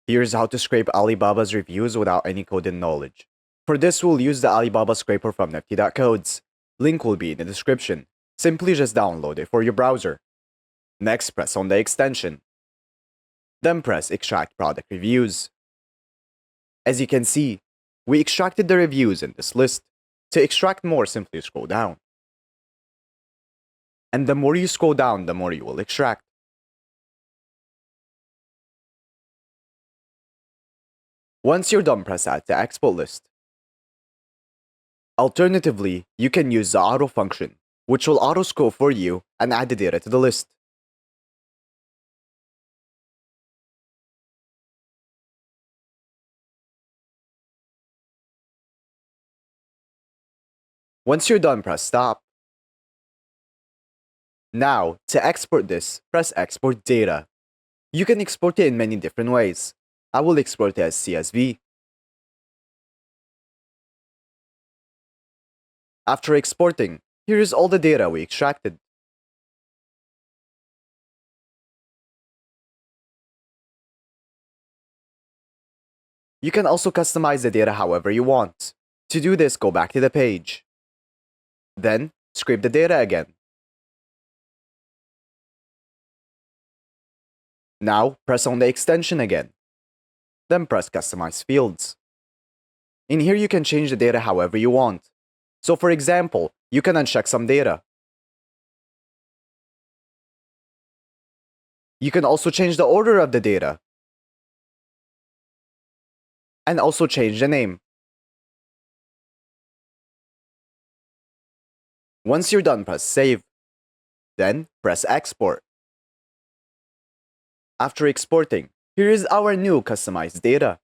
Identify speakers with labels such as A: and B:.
A: Here's how to scrape Alibaba's reviews without any coding knowledge. For this, we'll use the Alibaba scraper from nifty.codes. Link will be in the description. Simply just download it for your browser. Next, press on the extension. Then press Extract Product Reviews. As you can see, we extracted the reviews in this list. To extract more, simply scroll down. And the more you scroll down, the more you will extract. Once you're done, press Add to Export List. Alternatively, you can use the auto function, which will auto-scroll for you and add the data to the list. Once you're done, press Stop. Now, to export this, press Export Data. You can export it in many different ways. I will export it as CSV. After exporting, here is all the data we extracted. You can also customize the data however you want. To do this, go back to the page. Then, scrape the data again. Now, press on the extension again. Then press Customize Fields. In here, you can change the data however you want. So for example, you can uncheck some data. You can also change the order of the data. And also change the name. Once you're done, press Save. Then press Export. After exporting, here is our new customized data.